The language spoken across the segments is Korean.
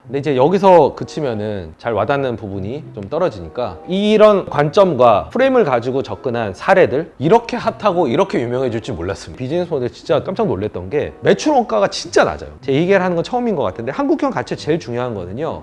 근데 이제 여기서 그치면은 잘 와닿는 부분이 좀 떨어지니까 이런 관점과 프레임을 가지고 접근한 사례들 이렇게 핫하고 이렇게 유명해질 줄 몰랐습니다. 비즈니스 모델 진짜 깜짝 놀랐던 게 매출 원가가 진짜 낮아요. 제가 이 얘기를 하는 건 처음인 것 같은데 한국형 가치 제일 중요한 거는요.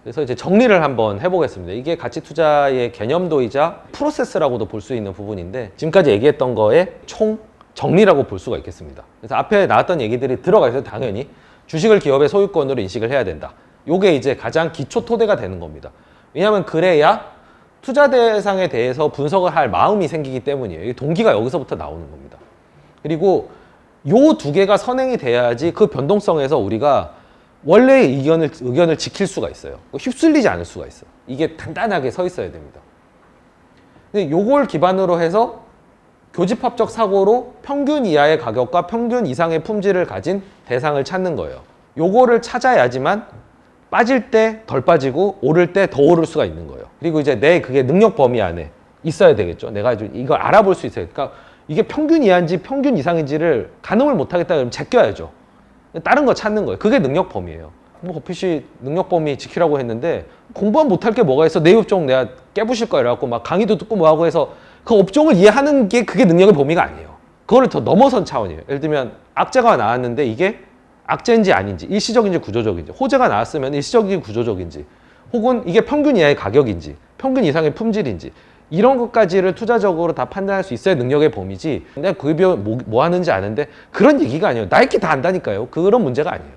그래서 이제 정리를 한번 해보겠습니다. 이게 가치 투자의 개념도이자 프로세스라고도 볼 수 있는 부분인데 지금까지 얘기했던 거의 총 정리라고 볼 수가 있겠습니다. 그래서 앞에 나왔던 얘기들이 들어가 있어요. 당연히 주식을 기업의 소유권으로 인식을 해야 된다. 요게 이제 가장 기초 토대가 되는 겁니다. 왜냐하면 그래야 투자 대상에 대해서 분석을 할 마음이 생기기 때문이에요. 동기가 여기서부터 나오는 겁니다. 그리고 요 두 개가 선행이 돼야지 그 변동성에서 우리가 원래의 의견을 지킬 수가 있어요. 휩쓸리지 않을 수가 있어요. 이게 단단하게 서 있어야 됩니다. 근데 요걸 기반으로 해서 교집합적 사고로 평균 이하의 가격과 평균 이상의 품질을 가진 대상을 찾는 거예요. 요거를 찾아야지만 빠질 때 덜 빠지고 오를 때 더 오를 수가 있는 거예요. 그리고 이제 내 그게 능력 범위 안에 있어야 되겠죠. 내가 이걸 알아볼 수 있어요. 그러니까 이게 평균 이하인지 평균 이상인지를 가늠을 못하겠다 그러면 제껴야죠. 다른 거 찾는 거예요. 그게 능력 범위예요. 뭐 버핏이 능력 범위 지키라고 했는데 공부만 못할 게 뭐가 있어? 내 업종 내가 깨부실 거야 이래갖고 막 강의도 듣고 뭐하고 해서 그 업종을 이해하는 게 그게 능력의 범위가 아니에요. 그거를 더 넘어선 차원이에요. 예를 들면 악재가 나왔는데 이게 악재인지 아닌지 일시적인지 구조적인지 호재가 나왔으면 일시적인지 구조적인지 혹은 이게 평균 이하의 가격인지 평균 이상의 품질인지 이런 것까지를 투자적으로 다 판단할 수 있어야 능력의 범위지 내가 그에 비해 뭐 하는지 아는데 그런 얘기가 아니에요. 나이키 다 안다니까요. 그런 문제가 아니에요.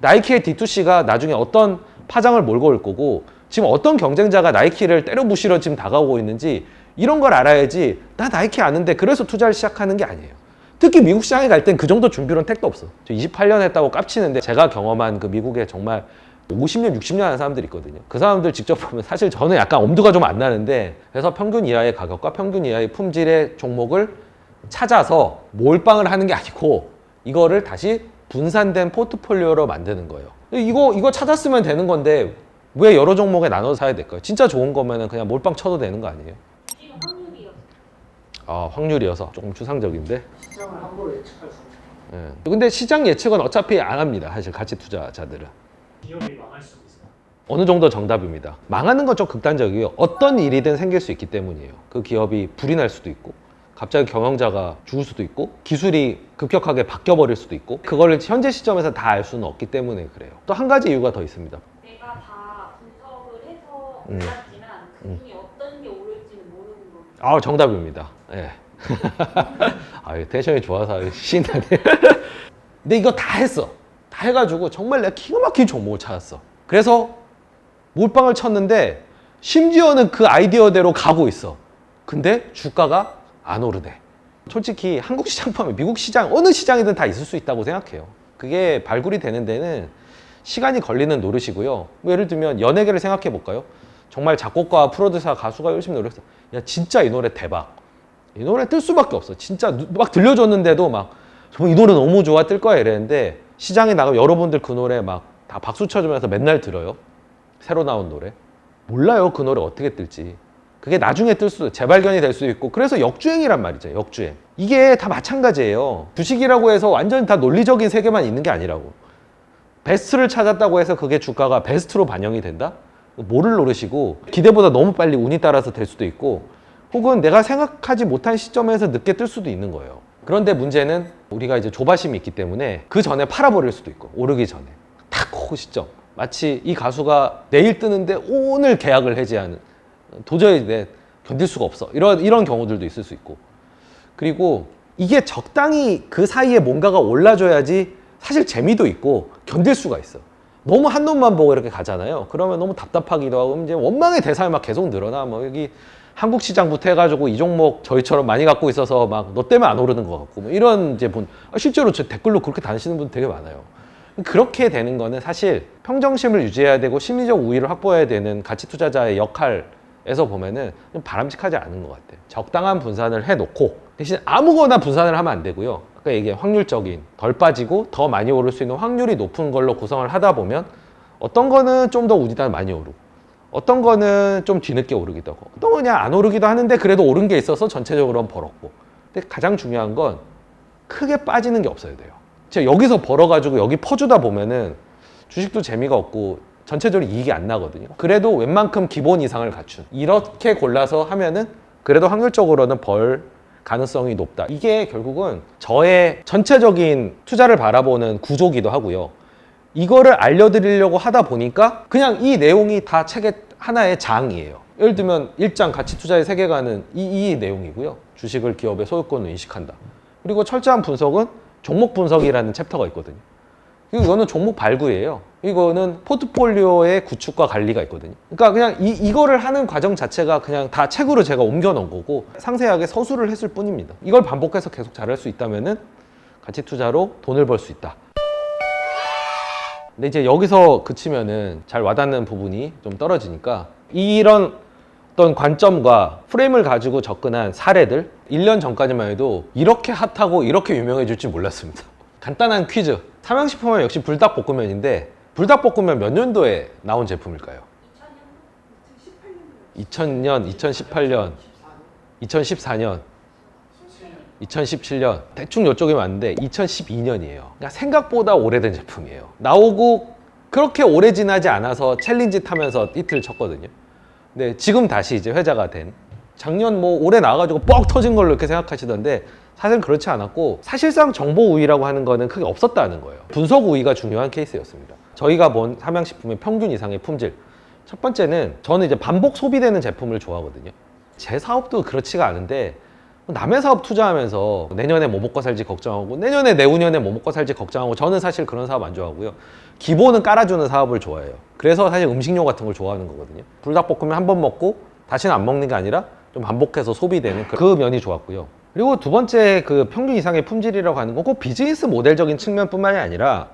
나이키의 D2C가 나중에 어떤 파장을 몰고 올 거고 지금 어떤 경쟁자가 나이키를 때려 부시러 지금 다가오고 있는지 이런 걸 알아야지 나 나이키 아는데 그래서 투자를 시작하는 게 아니에요. 특히 미국 시장에 갈 땐 그 정도 준비로는 택도 없어. 저 28년 했다고 깝치는데 제가 경험한 그 미국에 정말 50년, 60년 하는 사람들이 있거든요. 그 사람들 직접 보면 사실 저는 약간 엄두가 좀 안 나는데 그래서 평균 이하의 가격과 평균 이하의 품질의 종목을 찾아서 몰빵을 하는 게 아니고 이거를 다시 분산된 포트폴리오로 만드는 거예요. 이거 찾았으면 되는 건데 왜 여러 종목에 나눠서 사야 될까요? 진짜 좋은 거면 그냥 몰빵 쳐도 되는 거 아니에요? 확률이어서. 아, 확률이어서 조금 추상적인데. 시장을 함부로 예측할 수 없어요. 예. 근데 시장 예측은 어차피 안 합니다. 사실 가치 투자자들은. 기업이 망할 수도 있어요. 어느 정도 정답입니다. 망하는 건 좀 극단적이에요. 어떤 일이든 생길 수 있기 때문이에요. 그 기업이 불이 날 수도 있고 갑자기 경영자가 죽을 수도 있고 기술이 급격하게 바뀌어버릴 수도 있고 그걸 현재 시점에서 다 알 수는 없기 때문에 그래요. 또 한 가지 이유가 더 있습니다. 내가 다 분석을 해서 몰랐지만 그 중에 어떤 게 오를지는 모르는 거죠. 아, 정답입니다. 예. 아, 텐션이 좋아서 신나네. 근데 이거 다 했어. 다 해가지고 정말 내가 기가 막힌 종목을 찾았어. 그래서 몰빵을 쳤는데 심지어는 그 아이디어대로 가고 있어. 근데 주가가 안 오르네. 솔직히 한국 시장 포함해 미국 시장 어느 시장이든 다 있을 수 있다고 생각해요. 그게 발굴이 되는 데는 시간이 걸리는 노릇이고요. 뭐 예를 들면 연예계를 생각해 볼까요? 정말 작곡가, 프로듀서, 가수가 열심히 노력했어. 야, 진짜 이 노래 대박. 이 노래 뜰 수밖에 없어. 진짜 막 들려줬는데도 막 정말 이 노래 너무 좋아 뜰 거야 이랬는데 시장에 나가면 여러분들 그 노래 막 다 박수 쳐주면서 맨날 들어요. 새로 나온 노래. 몰라요. 그 노래 어떻게 뜰지. 그게 나중에 뜰 수도 재발견이 될 수도 있고 그래서 역주행이란 말이죠. 역주행. 이게 다 마찬가지예요. 주식이라고 해서 완전히 다 논리적인 세계만 있는 게 아니라고. 베스트를 찾았다고 해서 그게 주가가 베스트로 반영이 된다? 뭐를 노리시고 기대보다 너무 빨리 운이 따라서 될 수도 있고 혹은 내가 생각하지 못한 시점에서 늦게 뜰 수도 있는 거예요. 그런데 문제는 우리가 이제 조바심이 있기 때문에 그 전에 팔아버릴 수도 있고 오르기 전에 딱 그 시점 마치 이 가수가 내일 뜨는데 오늘 계약을 해지하는 도저히 견딜 수가 없어 이런 경우들도 있을 수 있고 그리고 이게 적당히 그 사이에 뭔가가 올라줘야지 사실 재미도 있고 견딜 수가 있어. 너무 한 놈만 보고 이렇게 가잖아요. 그러면 너무 답답하기도 하고 이제 원망의 대상이 막 계속 늘어나. 뭐 여기 한국 시장부터 해가지고 이 종목 저희처럼 많이 갖고 있어서 막 너 때문에 안 오르는 것 같고 뭐 이런 이제 실제로 제 댓글로 그렇게 다니시는 분 되게 많아요. 그렇게 되는 거는 사실 평정심을 유지해야 되고 심리적 우위를 확보해야 되는 가치 투자자의 역할에서 보면은 좀 바람직하지 않은 것 같아요. 적당한 분산을 해놓고 대신 아무거나 분산을 하면 안 되고요. 아까 얘기한 확률적인 덜 빠지고 더 많이 오를 수 있는 확률이 높은 걸로 구성을 하다 보면 어떤 거는 좀 더 우리보다 많이 오르고 어떤 거는 좀 뒤늦게 오르기도 하고 어떤 거 그냥 안 오르기도 하는데 그래도 오른 게 있어서 전체적으로는 벌었고 근데 가장 중요한 건 크게 빠지는 게 없어야 돼요. 제가 여기서 벌어가지고 여기 퍼주다 보면은 주식도 재미가 없고 전체적으로 이익이 안 나거든요. 그래도 웬만큼 기본 이상을 갖춘 이렇게 골라서 하면은 그래도 확률적으로는 벌 가능성이 높다. 이게 결국은 저의 전체적인 투자를 바라보는 구조기도 하고요. 이거를 알려드리려고 하다 보니까 그냥 이 내용이 다 책의 하나의 장이에요. 예를 들면 1장 가치 투자의 세계관은 이 내용이고요. 주식을 기업의 소유권으로 인식한다. 그리고 철저한 분석은 종목 분석이라는 챕터가 있거든요. 이거는 종목 발굴이에요. 이거는 포트폴리오의 구축과 관리가 있거든요. 그러니까 그냥 이거를 하는 과정 자체가 그냥 다 책으로 제가 옮겨 놓은 거고 상세하게 서술을 했을 뿐입니다. 이걸 반복해서 계속 잘할 수 있다면은 가치 투자로 돈을 벌 수 있다. 근데 이제 여기서 그치면은 잘 와닿는 부분이 좀 떨어지니까 이런 어떤 관점과 프레임을 가지고 접근한 사례들 1년 전까지만 해도 이렇게 핫하고 이렇게 유명해질 줄 몰랐습니다. 간단한 퀴즈. 삼양식품은 역시 불닭볶음면인데 불닭볶음면 몇 년도에 나온 제품일까요? 2000년, 2018년, 2014년, 2017년 대충 이쪽이 맞는데 2012년이에요. 그러니까 생각보다 오래된 제품이에요. 나오고 그렇게 오래 지나지 않아서 챌린지 타면서 이틀 쳤거든요. 근데 지금 다시 이제 회자가 된 작년 뭐 올해 나와가지고 뻑 터진 걸로 이렇게 생각하시던데 사실 그렇지 않았고 사실상 정보 우위라고 하는 거는 크게 없었다는 거예요. 분석 우위가 중요한 케이스였습니다. 저희가 본 삼양식품의 평균 이상의 품질. 첫 번째는 저는 이제 반복 소비되는 제품을 좋아하거든요. 제 사업도 그렇지가 않은데 남의 사업 투자하면서 내년에 뭐 먹고 살지 걱정하고 내년에 내후년에 뭐 먹고 살지 걱정하고 저는 사실 그런 사업 안 좋아하고요. 기본은 깔아주는 사업을 좋아해요. 그래서 사실 음식료 같은 걸 좋아하는 거거든요. 불닭볶음면 한 번 먹고 다시는 안 먹는 게 아니라 좀 반복해서 소비되는 그 면이 좋았고요. 그리고 두 번째 그 평균 이상의 품질이라고 하는 건 꼭 비즈니스 모델적인 측면뿐만이 아니라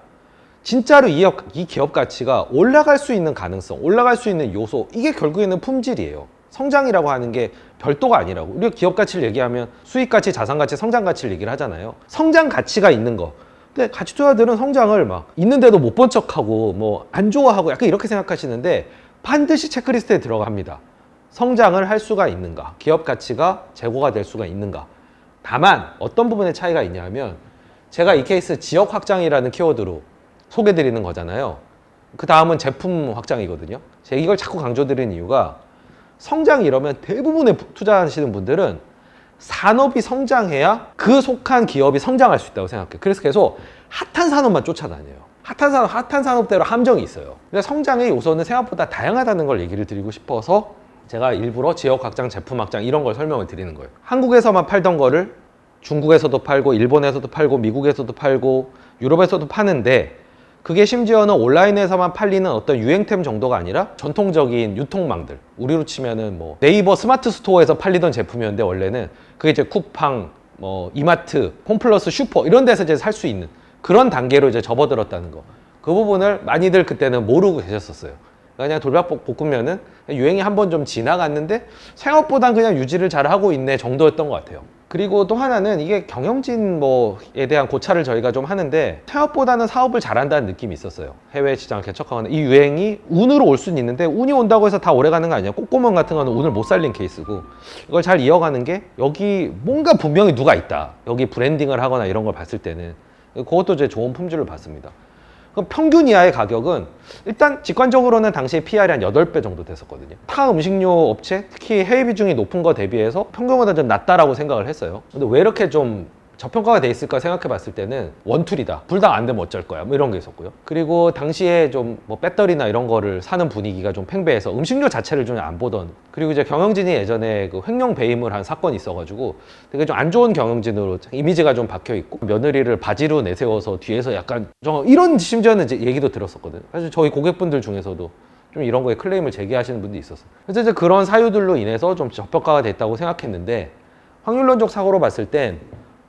진짜로 이 기업 가치가 올라갈 수 있는 가능성, 올라갈 수 있는 요소 이게 결국에는 품질이에요. 성장이라고 하는 게 별도가 아니라고. 우리가 기업 가치를 얘기하면 수익 가치, 자산 가치, 성장 가치를 얘기를 하잖아요. 성장 가치가 있는 거. 근데 가치 투자들은 성장을 막 있는데도 못 본 척하고 뭐 안 좋아하고 약간 이렇게 생각하시는데 반드시 체크리스트에 들어갑니다. 성장을 할 수가 있는가? 기업 가치가 제고가 될 수가 있는가? 다만 어떤 부분에 차이가 있냐면 제가 이 케이스 지역 확장이라는 키워드로 소개드리는 거잖아요. 그 다음은 제품 확장이거든요. 제가 이걸 자꾸 강조드리는 이유가 성장 이러면 대부분의 투자하시는 분들은 산업이 성장해야 그 속한 기업이 성장할 수 있다고 생각해요. 그래서 계속 핫한 산업만 쫓아다녀요. 핫한 산업대로 함정이 있어요. 근데 성장의 요소는 생각보다 다양하다는 걸 얘기를 드리고 싶어서 제가 일부러 지역 확장, 제품 확장 이런 걸 설명을 드리는 거예요. 한국에서만 팔던 거를 중국에서도 팔고 일본에서도 팔고 미국에서도 팔고 유럽에서도 파는데 그게 심지어는 온라인에서만 팔리는 어떤 유행템 정도가 아니라 전통적인 유통망들 우리로 치면은 뭐 네이버 스마트 스토어에서 팔리던 제품이었는데 원래는 그게 이제 쿠팡, 뭐 이마트, 홈플러스, 슈퍼 이런 데서 이제 살 수 있는 그런 단계로 이제 접어들었다는 거. 그 부분을 많이들 그때는 모르고 계셨었어요. 그냥 돌박볶음면은 유행이 한번 좀 지나갔는데 생각보단 그냥 유지를 잘 하고 있네 정도였던 것 같아요. 그리고 또 하나는 이게 경영진 뭐에 대한 고찰을 저희가 좀 하는데 생각보다는 사업을 잘한다는 느낌이 있었어요. 해외 시장을 개척하거나 이 유행이 운으로 올 수는 있는데 운이 온다고 해서 다 오래 가는 거 아니야. 꼬꼬몬 같은 거는 운을 못 살린 케이스고 이걸 잘 이어가는 게 여기 뭔가 분명히 누가 있다. 여기 브랜딩을 하거나 이런 걸 봤을 때는 그것도 이제 좋은 품질을 봤습니다. 그럼 평균 이하의 가격은 일단 직관적으로는 당시에 PR이 한 8배 정도 됐었거든요. 타 음식료 업체, 특히 해외 비중이 높은 거 대비해서 평균보다 좀 낮다라고 생각을 했어요. 근데 왜 이렇게 좀 저평가가 돼 있을까 생각해 봤을 때는 원툴이다. 불닭 안 되면 어쩔 거야. 뭐 이런 게 있었고요. 그리고 당시에 좀 뭐 배터리나 이런 거를 사는 분위기가 좀 팽배해서 음식료 자체를 좀 안 보던. 그리고 이제 경영진이 예전에 그 횡령 배임을 한 사건이 있어가지고 되게 좀 안 좋은 경영진으로 이미지가 좀 박혀 있고 며느리를 바지로 내세워서 뒤에서 약간 좀 이런 심지어는 이제 얘기도 들었었거든요. 사실 저희 고객분들 중에서도 좀 이런 거에 클레임을 제기하시는 분도 있었어요. 그래서 이제 그런 사유들로 인해서 좀 저평가가 됐다고 생각했는데 확률론적 사고로 봤을 땐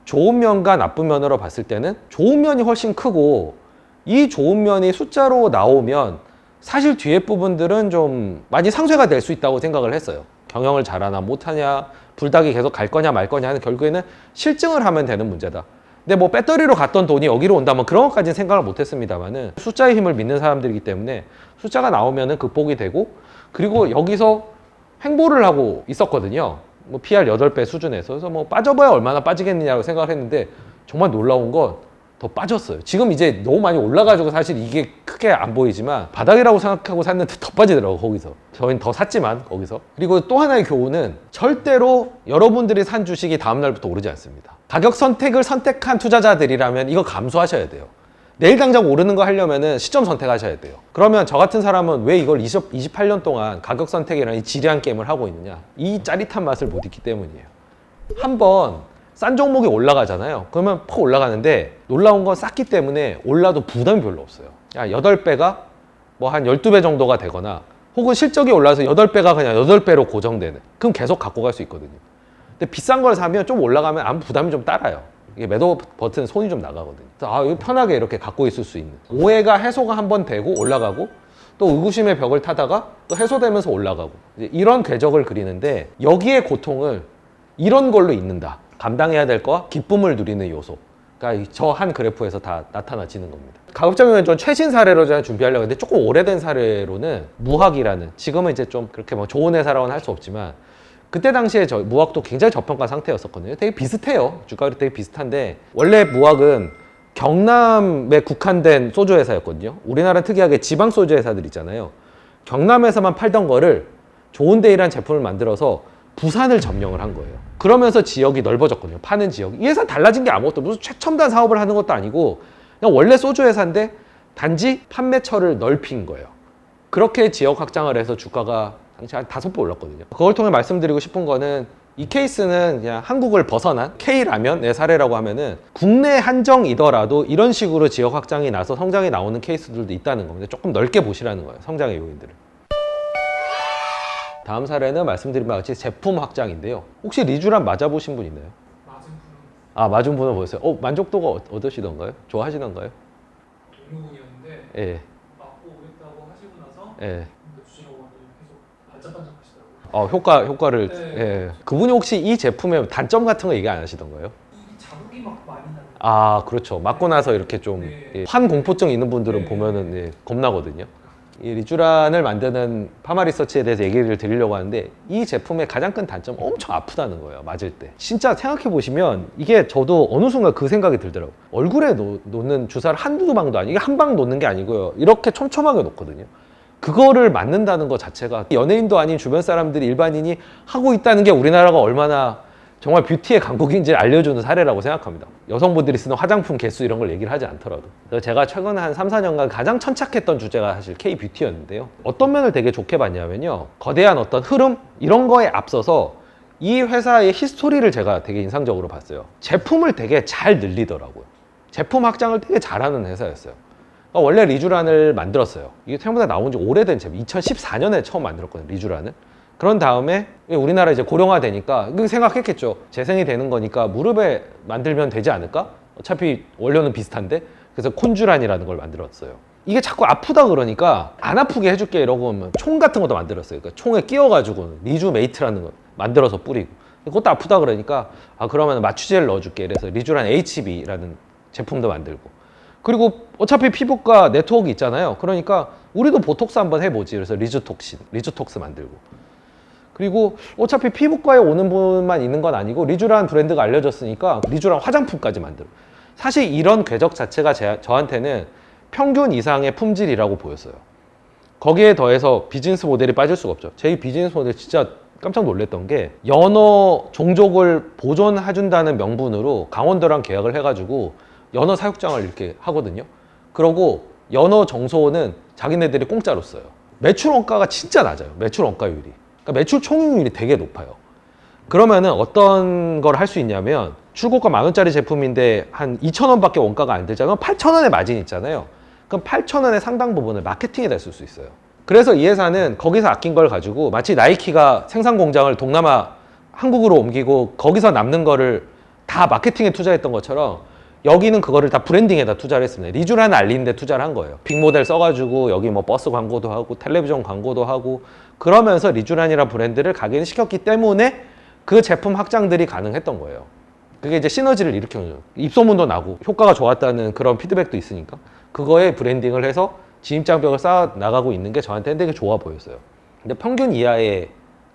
좋은 면과 나쁜 면으로 봤을 때는 좋은 면이 훨씬 크고 이 좋은 면이 숫자로 나오면 사실 뒤에 부분들은 좀 많이 상쇄가 될 수 있다고 생각을 했어요. 경영을 잘하나 못하냐, 불닭이 계속 갈 거냐 말 거냐 하는 결국에는 실증을 하면 되는 문제다. 근데 뭐 배터리로 갔던 돈이 여기로 온다면 그런 것까지는 생각을 못했습니다만은 숫자의 힘을 믿는 사람들이기 때문에 숫자가 나오면은 극복이 되고 그리고 여기서 횡보를 하고 있었거든요. 뭐 PR 8배 수준에서. 그래서 뭐 빠져봐야 얼마나 빠지겠느냐고 생각을 했는데 정말 놀라운 건 더 빠졌어요. 지금 이제 너무 많이 올라가지고 사실 이게 크게 안 보이지만 바닥이라고 생각하고 샀는데 더 빠지더라고 거기서. 저희는 더 샀지만 거기서. 그리고 또 하나의 교훈은 절대로 여러분들이 산 주식이 다음 날부터 오르지 않습니다. 가격 선택을 선택한 투자자들이라면 이거 감수하셔야 돼요. 내일 당장 오르는 거 하려면은 시점 선택하셔야 돼요. 그러면 저 같은 사람은 왜 이걸 28년 동안 가격 선택이라는 이 지리한 게임을 하고 있느냐? 이 짜릿한 맛을 못 잊기 때문이에요. 한번 싼 종목이 올라가잖아요. 그러면 퍽 올라가는데 놀라운 건 쌌기 때문에 올라도 부담이 별로 없어요. 8배가 뭐 한 12배 정도가 되거나 혹은 실적이 올라서 8배가 그냥 8배로 고정되는, 그럼 계속 갖고 갈 수 있거든요. 근데 비싼 걸 사면 좀 올라가면 아무 부담이 좀 따라요. 이게 매도 버튼 손이 좀 나가거든요. 그래서 이거 편하게 이렇게 갖고 있을 수 있는, 오해가 해소가 한번 되고 올라가고 또 의구심의 벽을 타다가 또 해소되면서 올라가고, 이제 이런 궤적을 그리는데 여기에 고통을 이런 걸로 잊는다. 감당해야 될 거와 기쁨을 누리는 요소. 그러니까 저 한 그래프에서 다 나타나지는 겁니다. 가급적이면 좀 최신 사례로 제가 준비하려고 했는데 조금 오래된 사례로는 무학이라는, 지금은 이제 좀 그렇게 뭐 좋은 회사라고는 할 수 없지만 그때 당시에 무학도 굉장히 저평가 상태였었거든요. 되게 비슷해요. 주가율이 되게 비슷한데 원래 무학은 경남에 국한된 소주 회사였거든요. 우리나라는 특이하게 지방 소주 회사들 있잖아요. 경남에서만 팔던 거를 좋은데이라는 제품을 만들어서 부산을 점령을 한 거예요. 그러면서 지역이 넓어졌거든요. 파는 지역이. 이 회사 달라진 게 아무것도, 무슨 최첨단 사업을 하는 것도 아니고 그냥 원래 소주 회사인데 단지 판매처를 넓힌 거예요. 그렇게 지역 확장을 해서 주가가 당시 한 5배 올랐거든요. 그걸 통해 말씀드리고 싶은 거는 이 케이스는 그냥 한국을 벗어난 K라면의 사례라고 하면은 국내 한정이더라도 이런 식으로 지역 확장이 나서 성장이 나오는 케이스들도 있다는 겁니다. 조금 넓게 보시라는 거예요. 성장의 요인들을. 다음 사례는 말씀드린 바와 같이 제품 확장인데요. 혹시 리쥬란 맞아보신 분 있나요? 맞은 분은 보셨어요? 만족도가 어떠시던가요? 좋아하시던가요? 동료분이었는데 예. 맞고 오겠다고 하시고 나서 예. 주시라고 하더니 계속 반짝반짝하시더라고요. 효과를. 네. 예. 그분이 혹시 이 제품의 단점 같은 거 얘기 안 하시던가요? 이 자국이 막 많이 나는. 그렇죠. 맞고 나서 이렇게 좀 네. 환공포증 있는 분들은 네. 보면은 겁나거든요. 이 리쥬란을 만드는 파마리서치에 대해서 얘기를 드리려고 하는데 이 제품의 가장 큰 단점, 엄청 아프다는 거예요. 맞을 때. 진짜 생각해 보시면 이게 저도 어느 순간 그 생각이 들더라고요. 얼굴에 놓는 주사를 한두 방도 아니고, 이게 한 방 놓는 게 아니고요. 이렇게 촘촘하게 놓거든요. 그거를 맞는다는 것 자체가 연예인도 아닌 주변 사람들이, 일반인이 하고 있다는 게 우리나라가 얼마나 정말 뷰티의 강국인지를 알려주는 사례라고 생각합니다. 여성분들이 쓰는 화장품 개수 이런 걸 얘기를 하지 않더라도. 그래서 제가 최근 한 3, 4년간 가장 천착했던 주제가 사실 K뷰티였는데요. 어떤 면을 되게 좋게 봤냐면요. 거대한 어떤 흐름 이런 거에 앞서서 이 회사의 히스토리를 제가 되게 인상적으로 봤어요. 제품을 되게 잘 늘리더라고요. 제품 확장을 되게 잘하는 회사였어요. 원래 리쥬란을 만들었어요. 이게 생각보다 나온 지 오래된 제품, 2014년에 처음 만들었거든요, 리쥬란을. 그런 다음에 우리나라 이제 고령화되니까 생각했겠죠. 재생이 되는 거니까 무릎에 만들면 되지 않을까? 어차피 원료는 비슷한데. 그래서 콘쥬란이라는 걸 만들었어요. 이게 자꾸 아프다 그러니까 안 아프게 해줄게 이러고 총 같은 것도 만들었어요. 그러니까 총에 끼워가지고 리쥬메이트라는 걸 만들어서 뿌리고. 그것도 아프다 그러니까 그러면 마취제를 넣어줄게. 그래서 리쥬란 HB라는 제품도 만들고. 그리고 어차피 피부과 네트워크 있잖아요. 그러니까 우리도 보톡스 한번 해보지. 그래서 리주톡스 만들고. 그리고 어차피 피부과에 오는 분만 있는 건 아니고 리쥬란 브랜드가 알려졌으니까 리쥬란 화장품까지 만들고. 사실 이런 궤적 자체가 저한테는 평균 이상의 품질이라고 보였어요. 거기에 더해서 비즈니스 모델이 빠질 수가 없죠. 제 비즈니스 모델 진짜 깜짝 놀랐던 게 연어 종족을 보존해준다는 명분으로 강원도랑 계약을 해가지고 연어 사육장을 이렇게 하거든요. 그러고 연어 정소는 자기네들이 공짜로 써요. 매출 원가가 진짜 낮아요. 매출 원가율이. 그러니까 매출 총익률이 되게 높아요. 그러면은 어떤 걸 할 수 있냐면 출고가 10,000원짜리 제품인데 한 2,000원밖에 원가가 안 들자면 8,000원의 마진 있잖아요. 그럼 8,000원의 상당 부분을 마케팅에다 쓸 수 있어요. 그래서 이 회사는 거기서 아낀 걸 가지고 마치 나이키가 생산 공장을 동남아 한국으로 옮기고 거기서 남는 거를 다 마케팅에 투자했던 것처럼 여기는 그거를 다 브랜딩에다 투자를 했습니다. 리쥬란을 알리는 데 투자를 한 거예요. 빅모델 써가지고 여기 뭐 버스 광고도 하고 텔레비전 광고도 하고 그러면서 리쥬란이라는 브랜드를 각인시켰기 때문에 그 제품 확장들이 가능했던 거예요. 그게 이제 시너지를 일으키는 거죠. 입소문도 나고 효과가 좋았다는 그런 피드백도 있으니까 그거에 브랜딩을 해서 진입장벽을 쌓아 나가고 있는 게 저한테는 되게 좋아 보였어요. 근데 평균 이하의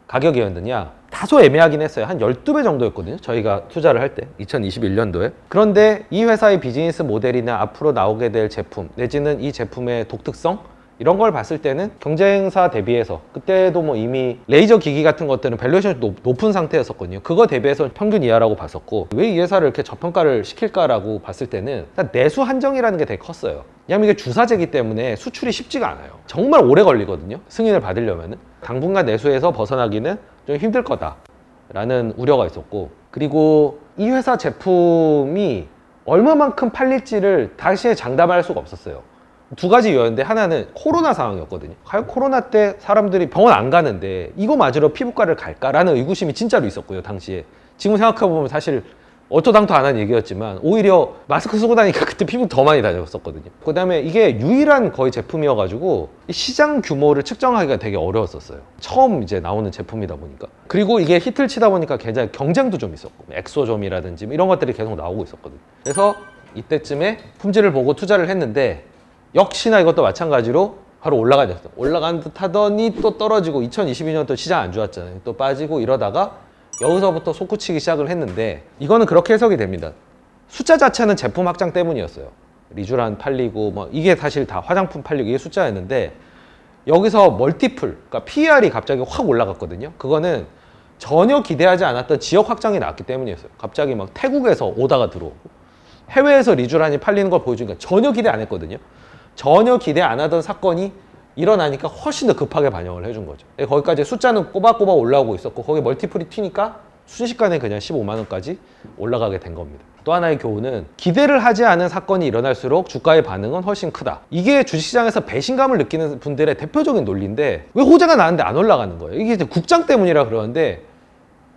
가격이었느냐? 다소 애매하긴 했어요. 한 12배 정도였거든요. 저희가 투자를 할 때, 2021년도에. 그런데 이 회사의 비즈니스 모델이나 앞으로 나오게 될 제품, 내지는 이 제품의 독특성, 이런 걸 봤을 때는 경쟁사 대비해서, 그때도 뭐 이미 레이저 기기 같은 것들은 밸류에이션이 높은 상태였었거든요. 그거 대비해서 평균 이하라고 봤었고, 왜 이 회사를 이렇게 저평가를 시킬까라고 봤을 때는 일단 내수 한정이라는 게 되게 컸어요. 왜냐면 이게 주사제기 때문에 수출이 쉽지가 않아요. 정말 오래 걸리거든요. 승인을 받으려면은. 당분간 내수에서 벗어나기는 좀 힘들 거다라는 우려가 있었고, 그리고 이 회사 제품이 얼마만큼 팔릴지를 다시 장담할 수가 없었어요. 두 가지 이유였는데, 하나는 코로나 상황이었거든요. 과연 코로나 때 사람들이 병원 안 가는데 이거 맞으러 피부과를 갈까라는 의구심이 진짜로 있었고요, 당시에. 지금 생각해보면 사실 어쩌당도 안 한 얘기였지만 오히려 마스크 쓰고 다니까 그때 피부 더 많이 다녔었거든요. 그 다음에 이게 유일한 거의 제품이어가지고 시장 규모를 측정하기가 되게 어려웠었어요. 처음 이제 나오는 제품이다 보니까. 그리고 이게 히트를 치다 보니까 굉장히 경쟁도 좀 있었고, 엑소점이라든지 이런 것들이 계속 나오고 있었거든요. 그래서 이때쯤에 품질을 보고 투자를 했는데, 역시나 이것도 마찬가지로 바로 올라가졌어요. 올라간 듯 하더니 또 떨어지고, 2022년 또 시장 안 좋았잖아요. 또 빠지고 이러다가 여기서부터 솟구치기 시작을 했는데, 이거는 그렇게 해석이 됩니다. 숫자 자체는 제품 확장 때문이었어요. 리쥬란 팔리고 뭐 이게 사실 다 화장품 팔리고 이게 숫자였는데, 여기서 멀티플, 그러니까 PER이 갑자기 확 올라갔거든요. 그거는 전혀 기대하지 않았던 지역 확장이 나왔기 때문이었어요. 갑자기 막 태국에서 오다가 들어오고 해외에서 리쥬란이 팔리는 걸 보여주니까 전혀 기대 안 했거든요. 전혀 기대 안 하던 사건이 일어나니까 훨씬 더 급하게 반영을 해준 거죠. 거기까지 숫자는 꼬박꼬박 올라오고 있었고, 거기 멀티플이 튀니까 순식간에 그냥 15만 원까지 올라가게 된 겁니다. 또 하나의 교훈은, 기대를 하지 않은 사건이 일어날수록 주가의 반응은 훨씬 크다. 이게 주식시장에서 배신감을 느끼는 분들의 대표적인 논리인데, 왜 호재가 나는데 안 올라가는 거예요? 이게 이제 국장 때문이라 그러는데,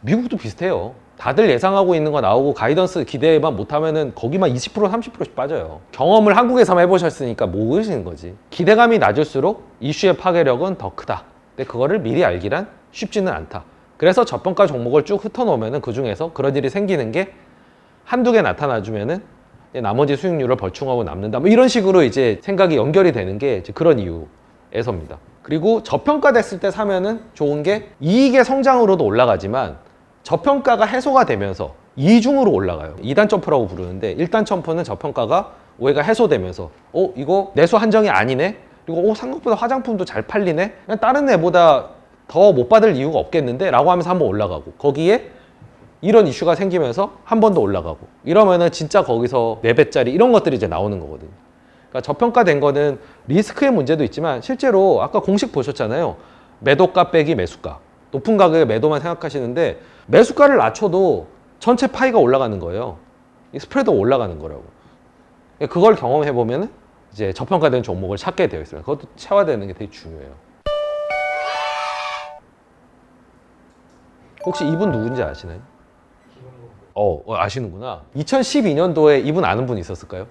미국도 비슷해요. 다들 예상하고 있는 거 나오고 가이던스 기대만 못하면은 거기만 20% 30%씩 빠져요. 경험을 한국에서만 해보셨으니까 모르시는 거지. 기대감이 낮을수록 이슈의 파괴력은 더 크다. 근데 그거를 미리 알기란 쉽지는 않다. 그래서 저평가 종목을 쭉 흩어놓으면은 그 중에서 그런 일이 생기는 게 한두 개 나타나주면은 나머지 수익률을 벌충하고 남는다. 뭐 이런 식으로 이제 생각이 연결이 되는 게 이제 그런 이유에서입니다. 그리고 저평가됐을 때 사면은 좋은 게 이익의 성장으로도 올라가지만, 저평가가 해소가 되면서 2중으로 올라가요. 2단 점프라고 부르는데, 1단 점프는 저평가가 오해가 해소되면서 이거 내수 한정이 아니네? 그리고 생각보다 화장품도 잘 팔리네? 그냥 다른 애보다 더 못 받을 이유가 없겠는데? 라고 하면서 한번 올라가고, 거기에 이런 이슈가 생기면서 한 번 더 올라가고, 이러면은 진짜 거기서 4배짜리 이런 것들이 이제 나오는 거거든요. 그러니까 저평가된 거는 리스크의 문제도 있지만, 실제로 아까 공식 보셨잖아요. 매도가 빼기 매수가. 높은 가격의 매도만 생각하시는데, 매수가를 낮춰도 전체 파이가 올라가는 거예요. 이 스프레드가 올라가는 거라고. 그걸 경험해 보면 이제 저평가된 종목을 찾게 되어 있어요. 그것도 체화되는 게 되게 중요해요. 혹시 이분 누군지 아시나요? 아시는구나. 2012년도에 이분 아는 분 있었을까요?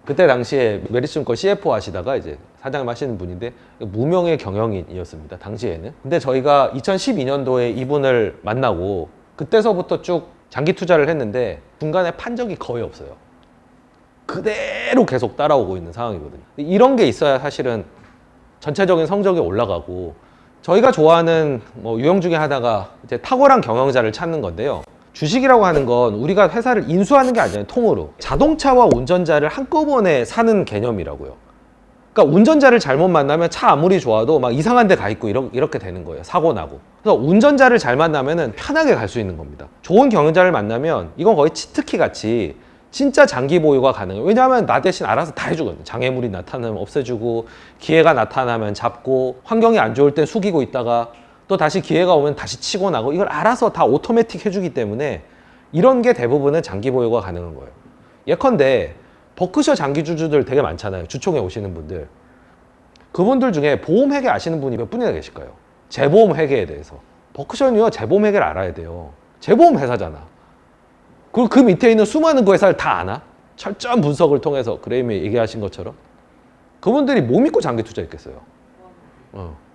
그때 당시에 메리츠증권 CFO 하시다가 이제 사장님 하시는 분인데, 무명의 경영인이었습니다, 당시에는. 근데 저희가 2012년도에 이분을 만나고 그때서부터 쭉 장기 투자를 했는데, 중간에 판 적이 거의 없어요. 그대로 계속 따라오고 있는 상황이거든요. 이런 게 있어야 사실은 전체적인 성적이 올라가고, 저희가 좋아하는 유형 중에 하나가 이제 탁월한 경영자를 찾는 건데요. 주식이라고 하는 건 우리가 회사를 인수하는 게 아니잖아요, 통으로. 자동차와 운전자를 한꺼번에 사는 개념이라고요. 그러니까 운전자를 잘못 만나면 차 아무리 좋아도 막 이상한 데 가 있고 이렇게 되는 거예요. 사고 나고. 그래서 운전자를 잘 만나면 편하게 갈 수 있는 겁니다. 좋은 경영자를 만나면 이건 거의 치트키 같이 진짜 장기 보유가 가능해요. 왜냐하면 나 대신 알아서 다 해주거든요. 장애물이 나타나면 없애주고, 기회가 나타나면 잡고, 환경이 안 좋을 땐 숙이고 있다가 또 다시 기회가 오면 다시 치고 나고, 이걸 알아서 다 오토매틱 해주기 때문에 이런 게 대부분은 장기 보유가 가능한 거예요. 예컨대 버크셔 장기주주들 되게 많잖아요. 주총에 오시는 분들. 그분들 중에 보험 회계 아시는 분이 몇 분이나 계실까요? 재보험 회계에 대해서. 버크셔는요, 재보험 회계를 알아야 돼요. 재보험 회사잖아. 그리고 그 밑에 있는 수많은 그 회사를 다 아나? 철저한 분석을 통해서 그레임이 얘기하신 것처럼. 그분들이 뭐 믿고 장기 투자했겠어요?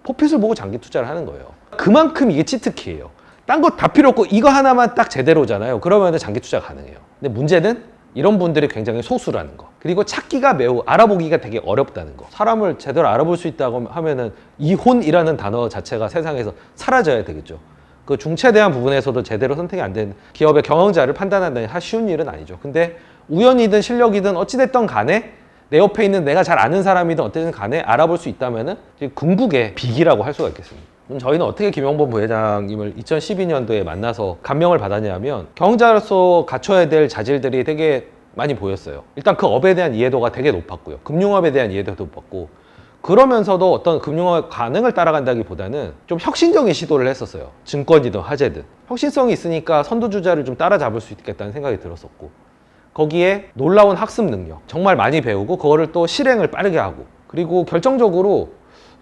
포핏을 보고 장기 투자를 하는 거예요. 그만큼 이게 치트키예요. 딴 거 다 필요 없고 이거 하나만 딱 제대로잖아요. 그러면 장기 투자 가능해요. 근데 문제는 이런 분들이 굉장히 소수라는 거. 그리고 찾기가 매우 알아보기가 되게 어렵다는 거. 사람을 제대로 알아볼 수 있다고 하면은 이혼이라는 단어 자체가 세상에서 사라져야 되겠죠. 그 중체대한 부분에서도 제대로 선택이 안 되는 기업의 경영자를 판단한다니 쉬운 일은 아니죠. 근데 우연이든 실력이든 어찌됐든 간에 내 옆에 있는 내가 잘 아는 사람이든 어쨌든 간에 알아볼 수 있다면은 궁극의 비기라고 할 수가 있겠습니다. 저희는 어떻게 김영범 부회장님을 2012년도에 만나서 감명을 받았냐면 경영자로서 갖춰야 될 자질들이 되게 많이 보였어요. 일단 그 업에 대한 이해도가 되게 높았고요. 금융업에 대한 이해도도 높았고, 그러면서도 어떤 금융업 관행을 따라간다기보다는 좀 혁신적인 시도를 했었어요. 증권이든 화재든 혁신성이 있으니까 선두주자를 좀 따라잡을 수 있겠다는 생각이 들었었고, 거기에 놀라운 학습 능력, 정말 많이 배우고 그거를 또 실행을 빠르게 하고, 그리고 결정적으로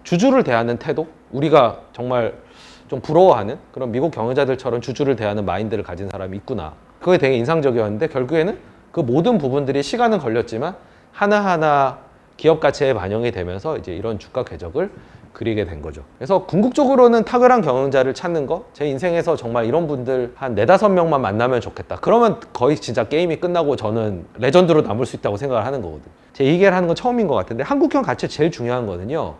주주를 대하는 태도, 우리가 정말 좀 부러워하는 그런 미국 경영자들처럼 주주를 대하는 마인드를 가진 사람이 있구나. 그게 되게 인상적이었는데, 결국에는 그 모든 부분들이 시간은 걸렸지만 하나하나 기업 가치에 반영이 되면서 이제 이런 주가 궤적을 그리게 된 거죠. 그래서 궁극적으로는 탁월한 경영자를 찾는 거, 제 인생에서 정말 이런 분들 한 4-5명만 만나면 좋겠다. 그러면 거의 진짜 게임이 끝나고 저는 레전드로 남을 수 있다고 생각을 하는 거거든요. 제 얘기를 하는 건 처음인 것 같은데, 한국형 가치 제일 중요한 거는요,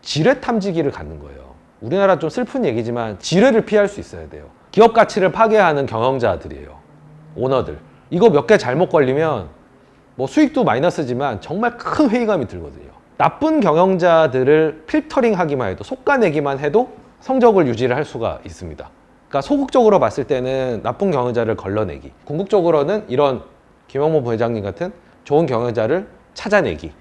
지뢰 탐지기를 갖는 거예요. 우리나라 좀 슬픈 얘기지만 지뢰를 피할 수 있어야 돼요. 기업 가치를 파괴하는 경영자들이에요. 오너들. 이거 몇 개 잘못 걸리면 뭐 수익도 마이너스지만 정말 큰 회의감이 들거든요. 나쁜 경영자들을 필터링 하기만 해도, 솎아내기만 해도 성적을 유지를 할 수가 있습니다. 그러니까 소극적으로 봤을 때는 나쁜 경영자를 걸러내기, 궁극적으로는 이런 김영범 부회장님 같은 좋은 경영자를 찾아내기.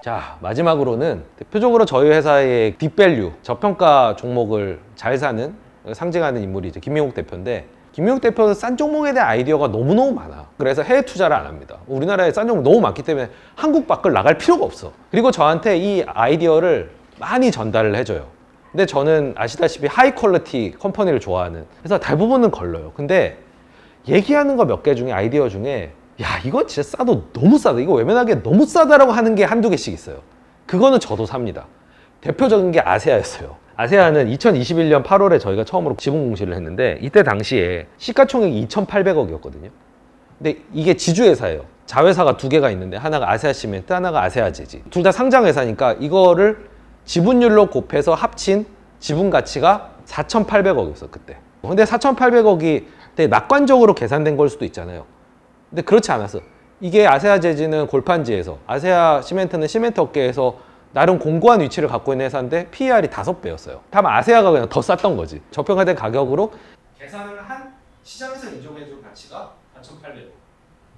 자, 마지막으로는 대표적으로 저희 회사의 딥밸류, 저평가 종목을 잘 사는, 상징하는 인물이 이제 김민욱 대표인데, 김민욱 대표는 싼 종목에 대한 아이디어가 너무너무 많아. 그래서 해외 투자를 안 합니다. 우리나라에 싼 종목 너무 많기 때문에 한국 밖을 나갈 필요가 없어. 그리고 저한테 이 아이디어를 많이 전달을 해줘요. 근데 저는 아시다시피 하이 퀄리티 컴퍼니를 좋아하는, 그래서 대부분은 걸러요. 근데 얘기하는 거 몇 개 중에, 아이디어 중에 야, 이거 진짜 싸도 너무 싸다, 이거 외면하기에 너무 싸다라고 하는 게 한두 개씩 있어요. 그거는 저도 삽니다. 대표적인 게 아세아였어요. 아세아는 2021년 8월에 저희가 처음으로 지분 공시를 했는데, 이때 당시에 시가총액이 2,800억이었거든요. 근데 이게 지주회사예요. 자회사가 2개가 있는데, 하나가 아세아시멘트, 하나가 아세아제지. 둘 다 상장회사니까 이거를 지분율로 곱해서 합친 지분 가치가 4,800억이었어, 그때. 근데 4,800억이 되게 낙관적으로 계산된 걸 수도 있잖아요. 근데 그렇지 않았어. 이게 아세아제지는 골판지에서, 아세아시멘트는 시멘트 업계에서 나름 공고한 위치를 갖고 있는 회사인데 PER이 5배였어요. 다만 아세아가 그냥 더 쌌던 거지. 저평가된 가격으로 계산을 한 시장에서 인정해줄 가치가 4,800억.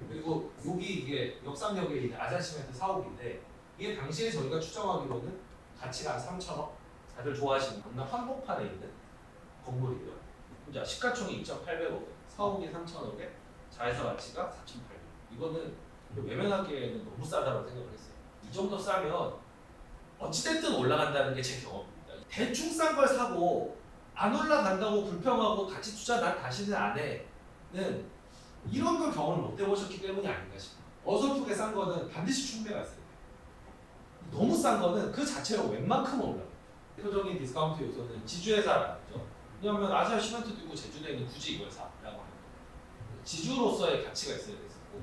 그리고 여기 이게 역삼역에 있는 아세아시멘트 사옥인데, 이게 당시에 저희가 추정하기로는 가치가 한 3,000억? 다들 좋아하시는 강남 한복판에 있는 건물이고요. 자, 시가총액 2,800억, 사옥이 3,000억에 자회사 가치가 4,800억. 이거는 외면하기에는 너무 싸다고 생각을 했어요. 이 정도 싸면 어찌됐든 올라간다는 게 제 경험입니다. 대충 싼 걸 사고 안 올라간다고 불평하고 가치 투자 난 다시는 안 해는, 이런 걸 경험을 못 해보셨기 때문이 아닌가 싶어요. 어설프게 싼 거는 반드시 충배가 있어요. 너무 싼 거는 그 자체로 웬만큼은 올라가요. 대표적인 디스카운트 요소는 지주회사라는 거죠. 왜냐하면 아시아시멘트도 있고 제주도에 있는 굳이 이걸 사라고 하는 거예요. 지주로서의 가치가 있어야 됐었고,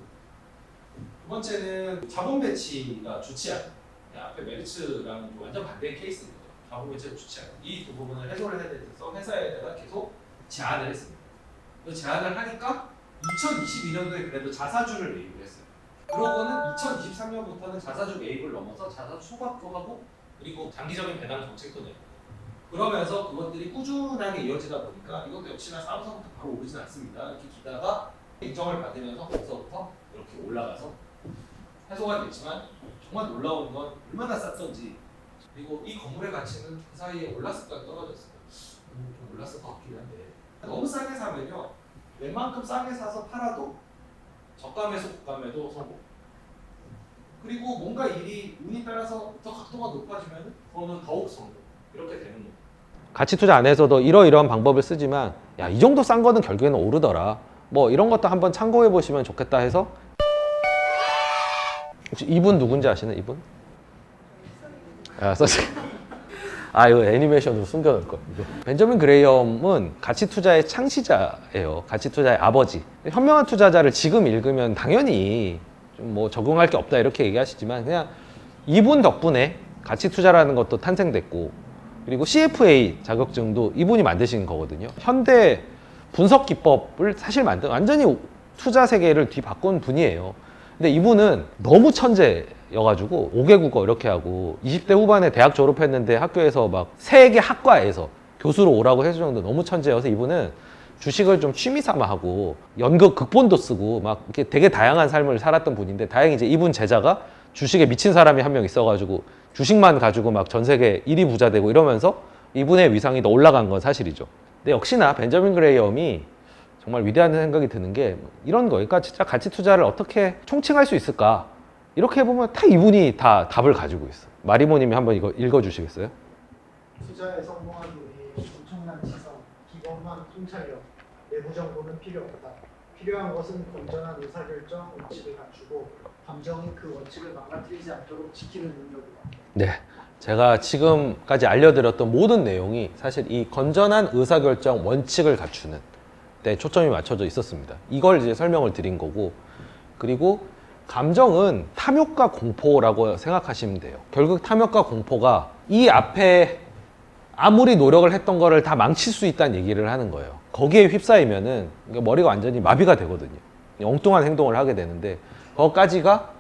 두 번째는 자본 배치가 좋지 않아요. 앞에 메리츠랑 완전 반대의 케이스인 거죠. 자본 배치가 좋지 않아요. 이 두 부분을 해소를 해야 돼서 회사에다가 계속 제안을 했습니다. 그 제안을 하니까 2022년도에 그래도 자사주를 매입을 했어요. 그러고는 2023년부터는 자사주 매입을 넘어서 자사주 소각도 하고, 그리고 장기적인 배당 정책도 내고, 그러면서 그것들이 꾸준하게 이어지다 보니까 이것도 역시나 싸워서부터 바로 오르진 않습니다. 이렇게 기다가 인정을 받으면서 거기서부터 이렇게 올라가서 해소가 됐지만, 정말 놀라운 건 얼마나 쌌던지, 그리고 이 건물의 가치는 그 사이에 올랐을까 떨어졌을까, 좀 올랐을 것 같긴 한데, 너무 싸게 사면요, 웬만큼 싸게 사서 팔아도 저가매수 고가매도 성공. 그리고 뭔가 일이 운이 따라서 더 각도가 높아지면 그거는 더욱 성공. 이렇게 되는 거예요. 가치 투자 안에서도 이러이러한 방법을 쓰지만, 야, 이 정도 싼 거는 결국에는 오르더라, 뭐 이런 것도 한번 참고해 보시면 좋겠다 해서. 혹시 이분 누군지 아시는 이분? 아, 써지. 아, 이거 애니메이션으로 숨겨놓을 걸. 이거. 벤저민 그레이엄은 가치 투자의 창시자예요. 가치 투자의 아버지. 현명한 투자자를 지금 읽으면 당연히 좀 뭐 적용할 게 없다 이렇게 얘기하시지만 그냥 이분 덕분에 가치 투자라는 것도 탄생됐고 그리고 CFA 자격증도 이분이 만드신 거거든요. 현대 분석 기법을 사실 완전히 투자 세계를 뒤바꾼 분이에요. 근데 이분은 너무 천재여가지고 5개 국어 이렇게 하고 20대 후반에 대학 졸업했는데 학교에서 막 세계 학과에서 교수로 오라고 해줄 정도 너무 천재여서 이분은 주식을 좀 취미 삼아 하고 연극 극본도 쓰고 막 이렇게 되게 다양한 삶을 살았던 분인데 다행히 이제 이분 제자가 주식에 미친 사람이 한 명 있어가지고 주식만 가지고 막 전 세계 1위 부자 되고 이러면서 이분의 위상이 더 올라간 건 사실이죠. 근데 역시나 벤저민 그레이엄이 정말 위대한 생각이 드는 게 이런 거예요. 그러니까 진짜 가치 투자를 어떻게 총칭할 수 있을까? 이렇게 보면 다 이분이 다 답을 가지고 있어. 마리모님이 한번 이거 읽어주시겠어요? 투자에 성공하기 위해 엄청난 지성, 기본만 통찰력, 내부 정보는 필요 없다. 필요한 것은 건전한 의사결정, 원칙을 갖추고 감정이 그 원칙을 망가뜨리지 않도록 지키는 능력이다. 네. 제가 지금까지 알려드렸던 모든 내용이 사실 이 건전한 의사결정 원칙을 갖추는 데 초점이 맞춰져 있었습니다. 이걸 이제 설명을 드린 거고 그리고 감정은 탐욕과 공포라고 생각하시면 돼요. 결국 탐욕과 공포가 이 앞에 아무리 노력을 했던 거를 다 망칠 수 있다는 얘기를 하는 거예요. 거기에 휩싸이면은 머리가 완전히 마비가 되거든요. 엉뚱한 행동을 하게 되는데 그것까지가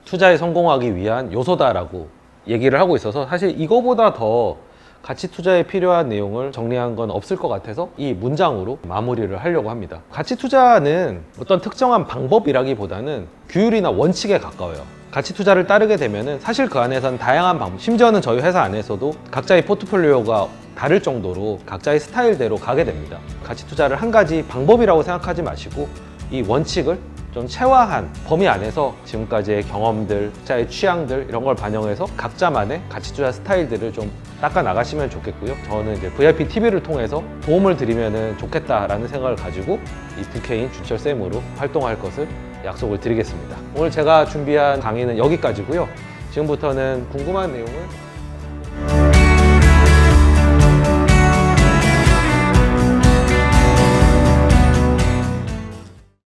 투자에 성공하기 위한 요소다라고 얘기를 하고 있어서 사실 이거보다 더 가치 투자에 필요한 내용을 정리한 건 없을 것 같아서 이 문장으로 마무리를 하려고 합니다. 가치 투자는 어떤 특정한 방법이라기보다는 규율이나 원칙에 가까워요. 가치 투자를 따르게 되면은 사실 그 안에서는 다양한 방법, 심지어는 저희 회사 안에서도 각자의 포트폴리오가 다를 정도로 각자의 스타일대로 가게 됩니다. 가치 투자를 한 가지 방법이라고 생각하지 마시고 이 원칙을 좀 체화한 범위 안에서 지금까지의 경험들, 각자의 취향들 이런 걸 반영해서 각자만의 가치 투자 스타일들을 좀 닦아 나가시면 좋겠고요. 저는 이제 VIP TV를 통해서 도움을 드리면 좋겠다라는 생각을 가지고 이 부캐인 주철쌤으로 활동할 것을 약속을 드리겠습니다. 오늘 제가 준비한 강의는 여기까지고요. 지금부터는 궁금한 내용을